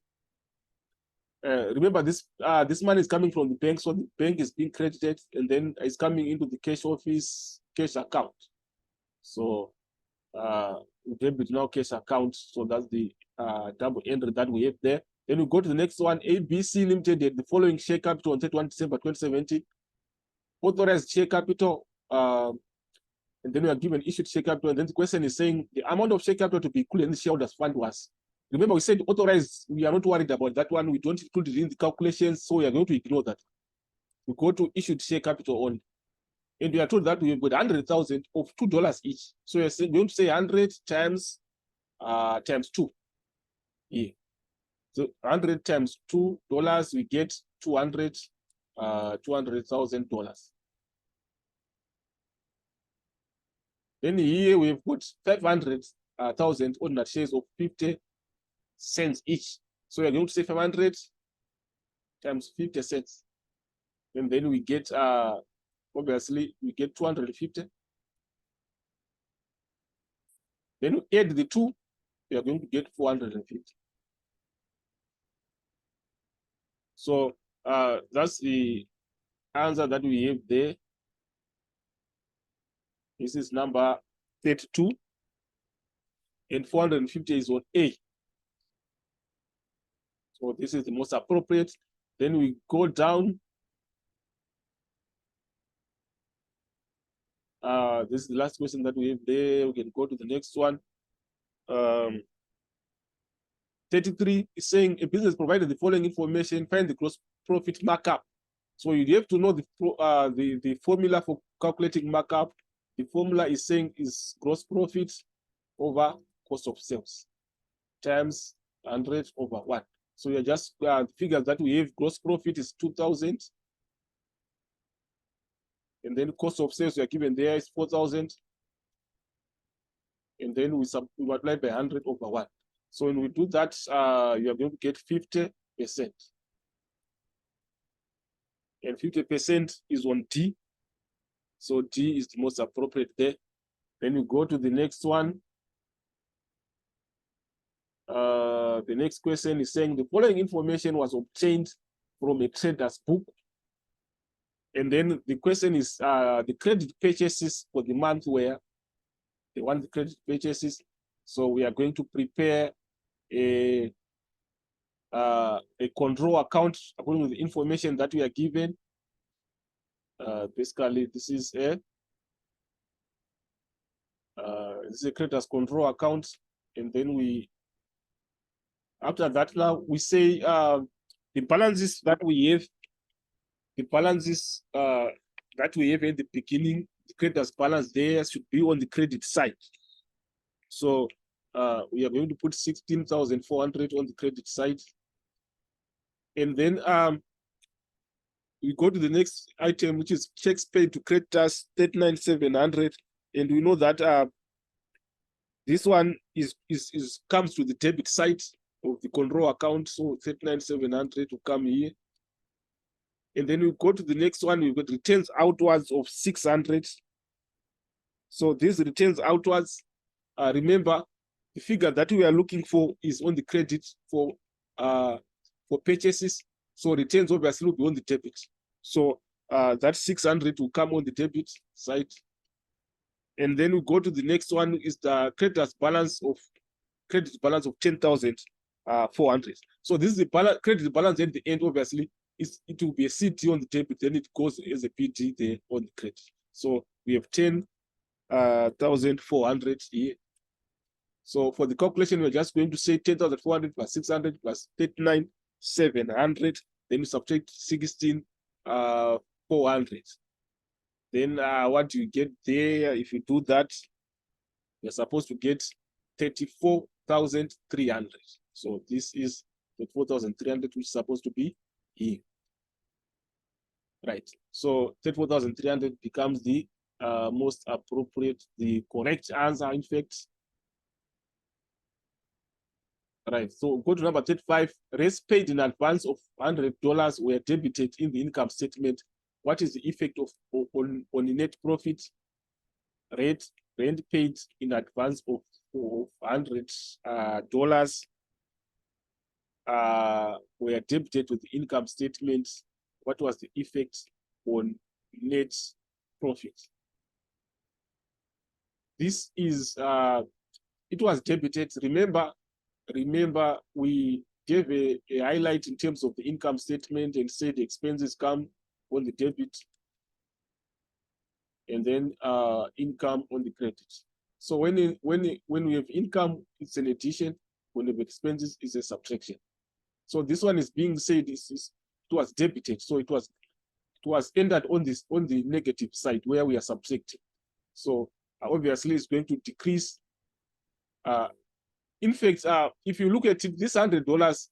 Remember this money is coming from the bank, so the bank is being credited and then it's coming into the cash office cash account. So we debit now cash account. So that's the double entry that we have there. Then we go to the next one. ABC Limited had the following share capital on 31 December 2017. Authorized share capital, and then we are given issued share capital. And then the question is saying the amount of share capital to be included in the shareholders fund was. Remember, we said authorized, we are not worried about that one. We don't include it in the calculations, so we are going to ignore that. We go to issued share capital only. And we are told that we've got 100,000 of $2 each. So we're going to say 100 times 2. Yeah. So 100 times $2, we get $200,000. Then here we've got 500,000 ordinary shares of 50 cents each. So we're going to say 500 times 50 cents. And then we get, obviously, we get 250. Then we add the 2, we are going to get 450. So that's the answer that we have there. This is number 32. And 450 is on A. So this is the most appropriate. Then we go down. This is the last question that we have there. We can go to the next one. 33 is saying a business provided the following information, find the gross profit markup. So you have to know the formula for calculating markup. The formula is saying is gross profit over cost of sales times 100 over 1. So we are just the figures that we have. Gross profit is 2,000. And then cost of sales we are given there is 4,000. And then we multiply by 100 over 1. So when we do that, you are going to get 50%. And 50% is on D. So D is the most appropriate there. Then you go to the next one. The next question is saying the following information was obtained from a trader's book. And then the question is the credit purchases for the month where they want the credit purchases. So we are going to prepare a control account according to the information that we are given. Basically, this is a creditors control account, and then we, after that, now we say the balances that we have, at the beginning, the creditors balance there should be on the credit side. So we are going to put 16,400 on the credit side. And then we go to the next item, which is checks paid to creditors, 39,700. And we know that this one comes to the debit side of the control account. So 39,700 will come here. And then we go to the next one, we've got returns outwards of 600. So these returns outwards, remember, the figure that we are looking for is on the credit for purchases. So returns obviously will be on the debit. So that 600 will come on the debit side. And then we go to the next one is the credit balance of 10,400. So this is the credit balance at the end, obviously. it will be a CT on the debit, then it goes as a PD there on the credit. So we have 10,400 here. So for the calculation, we're just going to say 10,400 plus 600 plus 39,700. Then we subtract 16,400. Then what you get there, if you do that, you're supposed to get 34,300. So this is 34,300, which is supposed to be here. Right. So 34,300 becomes the most appropriate, the correct answer, in fact. Right. So go to number 35. Rates paid in advance of $100 were debited in the income statement. What is the effect of on the net profit? Rent paid in advance of $100 were debited with the income statement. What was the effect on net profit? This is it was debited. Remember, we gave a highlight in terms of the income statement and said the expenses come on the debit and then income on the credit. So when we have income, it's an addition. When we have expenses, it's a subtraction. So this one is being said it was debited. So it was entered on the negative side where we are subtracting. So obviously it's going to decrease. In fact, if you look at it, this $100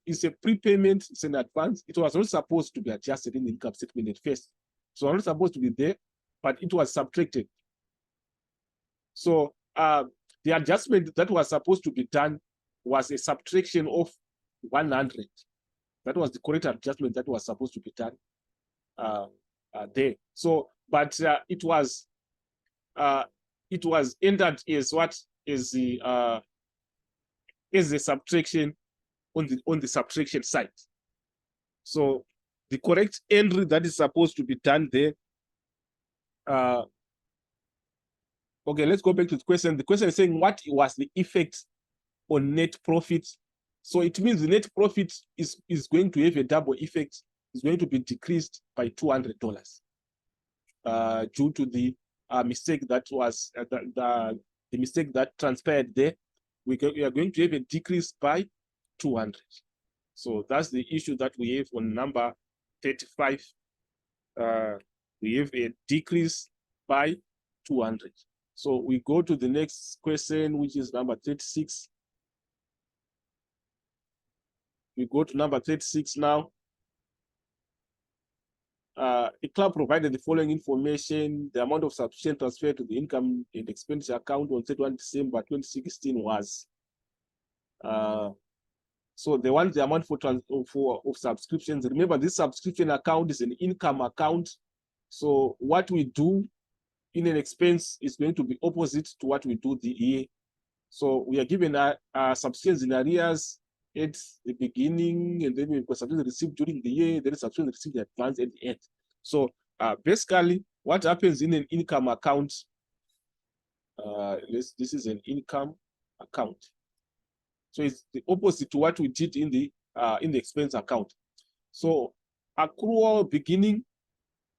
is a prepayment, it's an advance. It was not supposed to be adjusted in the income statement at first. So it's not supposed to be there, but it was subtracted. So the adjustment that was supposed to be done was a subtraction of 100. That was the correct adjustment that was supposed to be done there. So, but it was entered as what is the as a subtraction on the subtraction side. So the correct entry that is supposed to be done there. Okay, let's go back to the question. The question is saying what was the effect on net profit? So it means the net profit is going to have a double effect. It's going to be decreased by $200 due to the mistake that was the mistake that transpired there. We are going to have a decrease by 200. So that's the issue that we have on number 35. We have a decrease by 200. So we go to the next question, which is number 36. We go to number 36 now. A club provided the following information. The amount of subscription transferred to the income and expenditure account on 31 December 2016 was. So they want the amount of subscriptions. Remember, this subscription account is an income account. So what we do in an expense is going to be opposite to what we do the year. So we are given subscriptions in arrears at the beginning, and then we've got subscriptions received during the year, then subscriptions received in advance at the end. So basically, what happens in an income account? This is an income account. So it's the opposite to what we did in the expense account. So accrual beginning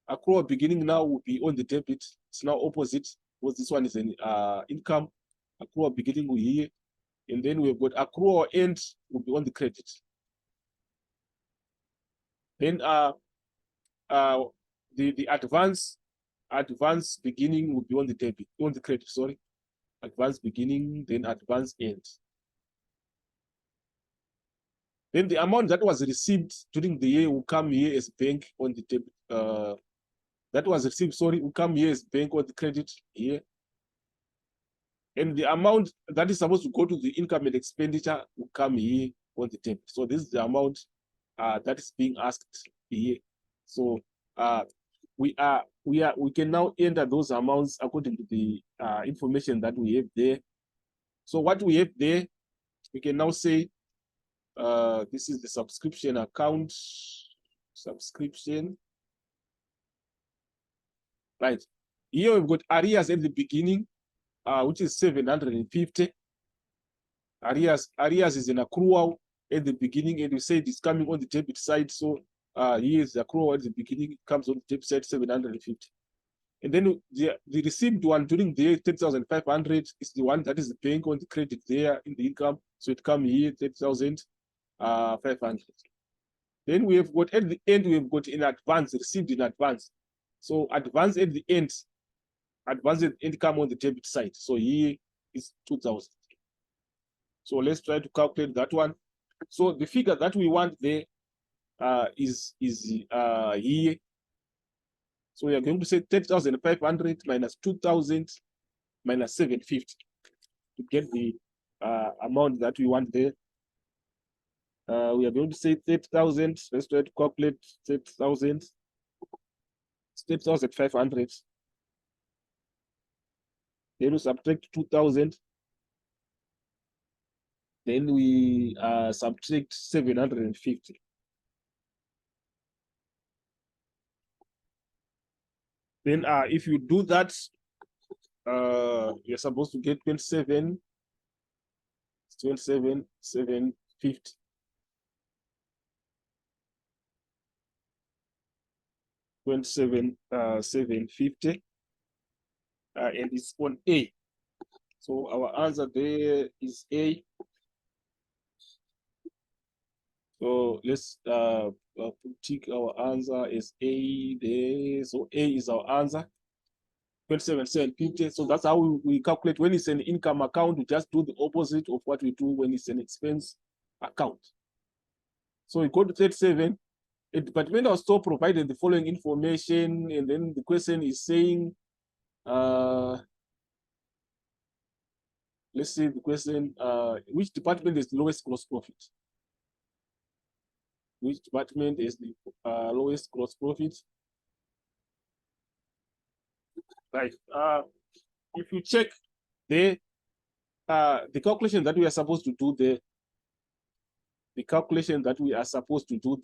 now will be on the debit. It's now opposite because this one is an income. Accrual beginning will be here, and then we've got accrual end will be on the credit. Then the advance beginning will be on the debit, on the credit. Sorry, advance beginning, then advance end. Then the amount that was received during the year will come here as bank on the debit. That was received, sorry, will come here as bank on the credit here. And the amount that is supposed to go to the income and expenditure will come here on the debit. So this is the amount that is being asked here. So we can now enter those amounts according to the information that we have there. So what we have there, we can now say this is the subscription account, subscription. Right. Here we've got arrears at the beginning, which is 750. Arrears is an accrual at the beginning, and we say it's coming on the debit side. So here is the accrual at the beginning, comes on the debit side 750. And then the received one during the year 30,500 is the one that is the bank on the credit there in the income. So it comes here 30,500. Then we have got at the end, we have got in advance, received in advance. So advance at the end, advance at the end come on the debit side. So here is 2,000. So let's try to calculate that one. So the figure that we want there is here. So we are going to say 30,500 minus 2,000 minus 750 to get the amount that we want there. We are going to say 30,000. Let's try to calculate 30,000. 30,500. Then we subtract 2,000. Then we subtract 750. Then if you do that, you're supposed to get 27,750. And it's on A. So our answer there is A. So let's tick our answer as A there. So A is our answer. 27,750. So that's how we calculate when it's an income account. We just do the opposite of what we do when it's an expense account. So we go to 37. A departmental store provided the following information, and then the question is saying, let's see the question, which department is the lowest gross profit? Which department is the lowest gross profit? Right. If you check there, the calculation that we are supposed to do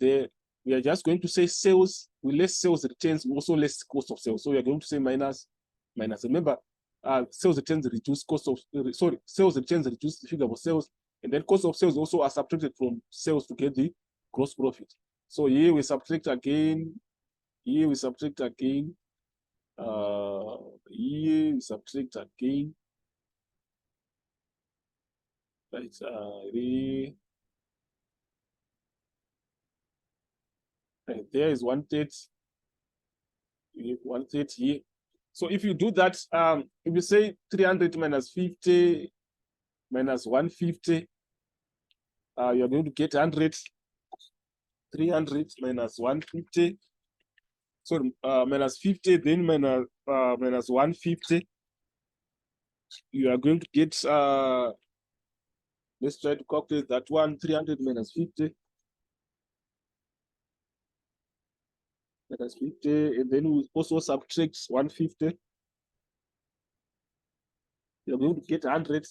there, we are just going to say sales. With less sales returns, also less cost of sales. So we are going to say minus. Remember, sales returns reduce cost of, sales returns reduce the figure of sales, and then cost of sales also are subtracted from sales to get the gross profit. So here we subtract again. Here we subtract again. Here we subtract again. Right. There is 1/3. We have 1/3 here. So if you do that, if you say 300 minus 50 minus 150, you're going to get 100. 300 minus 150. So minus 50, then minus 150. You are going to get, let's try to calculate that one. 300 minus 50. Minus 50, and then we also subtract 150. You're going to get 100.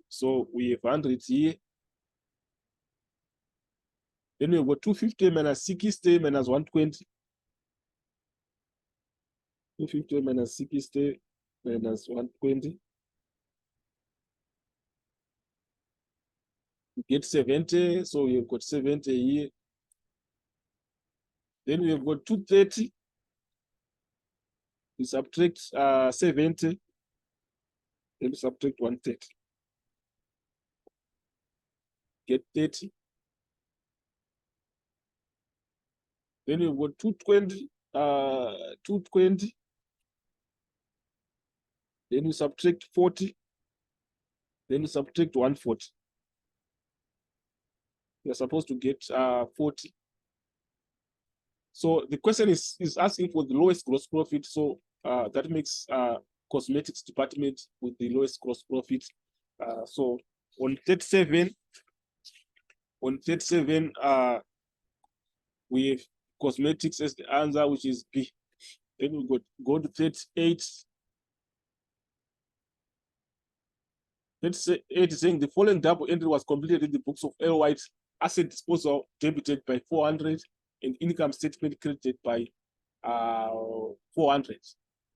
So we have 100 here. Then we have 250 minus 60 minus 120. 250 minus 60 minus 120. You get 70. So we've got 70 here. Then we've got 230. We subtract 70. Then we subtract 130. Get 30. Then we've got 220. 220. Then we subtract 40. Then we subtract 140. You're supposed to get 40. So the question is asking for the lowest gross profit. So that makes cosmetics department with the lowest gross profit. So on 37, we have cosmetics as the answer, which is B. Then we go to 38. 38 is saying the following double entry was completed in the books of L. White: asset disposal debited by 400 and income statement credited by 400.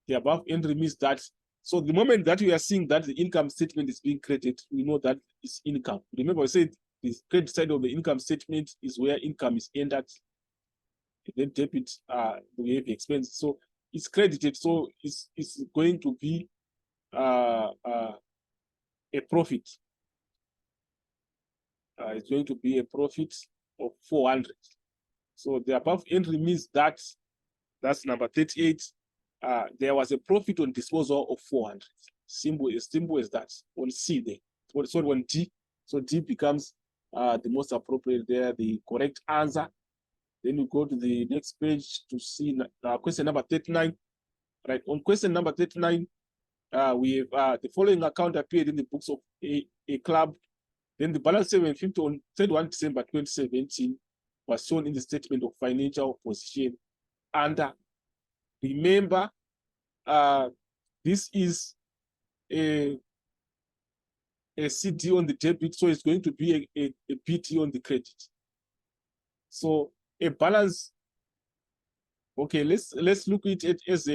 The above entry means that, so the moment that we are seeing that the income statement is being credited, we know that it's income. Remember, I said the credit side of the income statement is where income is entered. then debit, we have expenses. So it's credited, so it's going to be a profit. It's going to be a profit of 400. So the above entry means that that's number 38. There was a profit on disposal of 400. Simple as that. On C there. Sorry, on D. So D becomes the most appropriate there, the correct answer. Then you go to the next page to see question number 39. Right. On question number 39, we have the following account appeared in the books of a club. Then the balance 750 on 31 December 2017 was shown in the statement of financial position under. Remember, this is a CD on the debit, so it's going to be a PT on the credit. So a balance. Okay, let's look at it as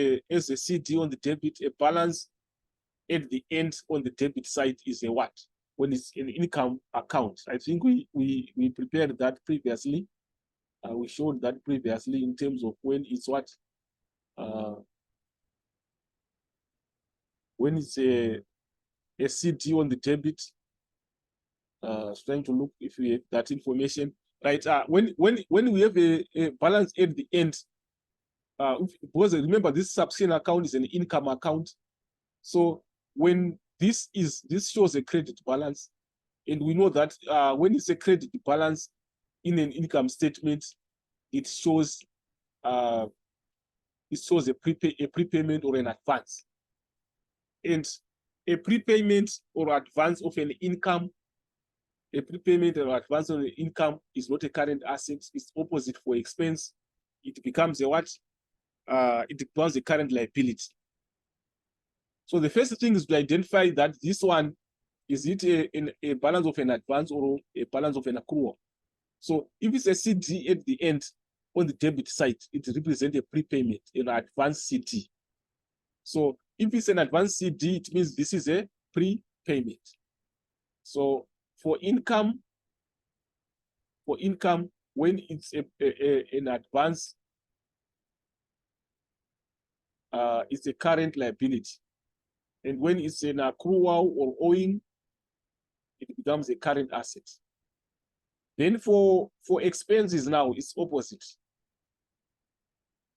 a CD on the debit. A balance at the end on the debit side is a what? When it's an income account. I think we prepared that previously. We showed that previously in terms of when it's what? When it's a CD on the debit. Trying to look if we have that information. Right. When we have a balance at the end, because remember this subscription account is an income account. So when this shows a credit balance, and we know that when it's a credit balance in an income statement, it shows a prepayment or an advance. And a prepayment or advance of an income, a prepayment or advance on the income is not a current asset. It's opposite for expense. It becomes a what? It becomes a current liability. So the first thing is to identify that this one, is it a balance of an advance or a balance of an accrual? So if it's a CD at the end on the debit side, it represents a prepayment, an advance CD. So if it's an advance CD, it means this is a prepayment. So for income, when it's an advance, it's a current liability. And when it's an accrual or owing, it becomes a current asset. Then for expenses now, it's opposite.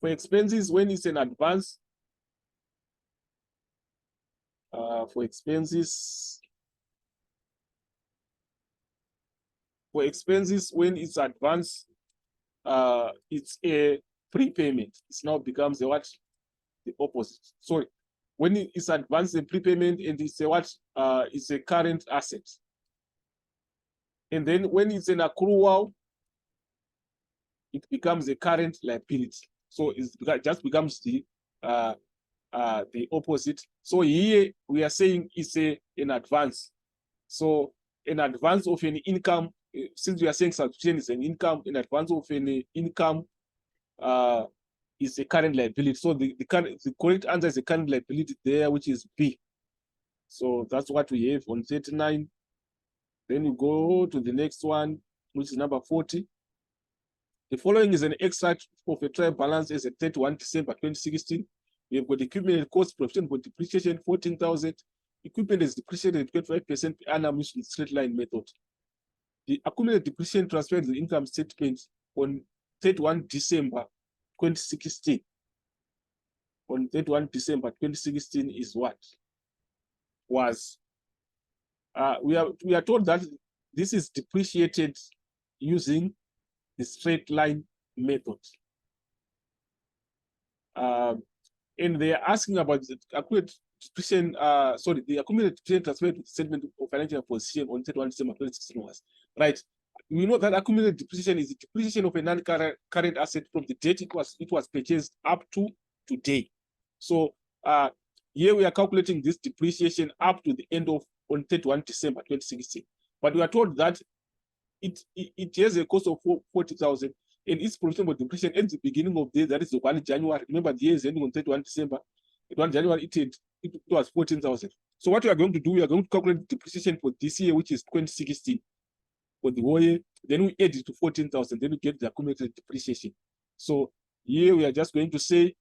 For expenses, when it's an advance, when it's advance, it's a prepayment. It now becomes a what? The opposite. Sorry. When it's advanced in prepayment and it's a what? It's a current asset. And then when it's an accrual, it becomes a current liability. So it just becomes the opposite. So here we are saying it's an advance. So an advance of an income, since we are saying subscription is an income, an advance of an income is a current liability. So the correct answer is a current liability there, which is B. So that's what we have on 39. Then you go to the next one, which is number 40. The following is an extract of a trial balance as at 31 December 2016. We have got equipment cost, provision for depreciation 14,000. Equipment is depreciated at 25% per annum using the straight line method. The accumulated depreciation transferred to the income statement on 31 December 2016. On 31 December 2016 is what? Was we are told that this is depreciated using the straight line method. And they are asking about the accumulated depreciation, the accumulated depreciation transferred to the statement of financial position on 31 December 2016 was, right? We know that accumulated depreciation is the depreciation of a non-current asset from the date it was purchased up to today. So here we are calculating this depreciation up to the end of on 31 December 2016. But we are told that it has a cost of 40,000 and its provision for depreciation at the beginning of the day, that is the 1 January. Remember, the year is ending on 31 December. At 1 January, it was 14,000. So what we are going to do, we are going to calculate depreciation for this year, which is 2016. For the whole year, then we add it to 14,000, then we get the accumulated depreciation. So here we are just going to say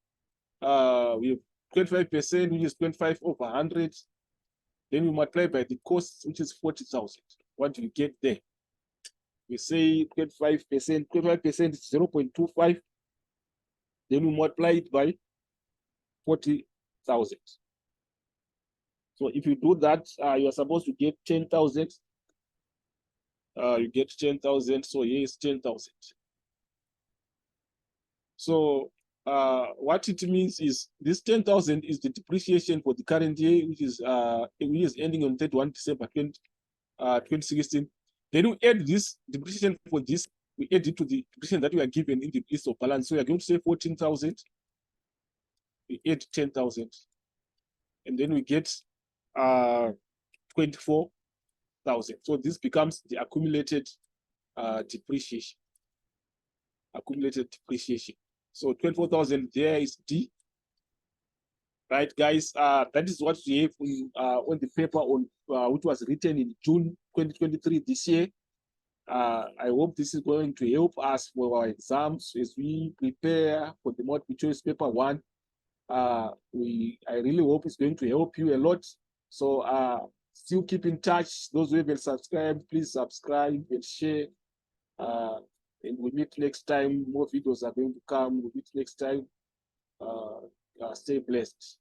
we have 25%, which is 25 over 100. Then we multiply by the cost, which is 40,000. What do we get there? We say 25%, 25% is 0.25. Then we multiply it by 40,000. So if you do that, you are supposed to get 10,000. You get 10,000. So here is 10,000. So what it means is this 10,000 is the depreciation for the current year, which is ending on 31 December 2016. Then we add this depreciation for this. We add it to the depreciation that we are given in the list of balance. So we are going to say 14,000. We add 10,000, and then we get 24,000. So this becomes the accumulated depreciation. Accumulated depreciation. So 24,000 there is D. Right, guys? That is what we have on the paper on which was written in June 2023 this year. I hope this is going to help us for our exams as we prepare for the multiple choice paper 1. I really hope it's going to help you a lot. So still keep in touch. Those who haven't subscribed, please subscribe and share. And we'll meet next time. More videos are going to come. We'll meet next time. Stay blessed.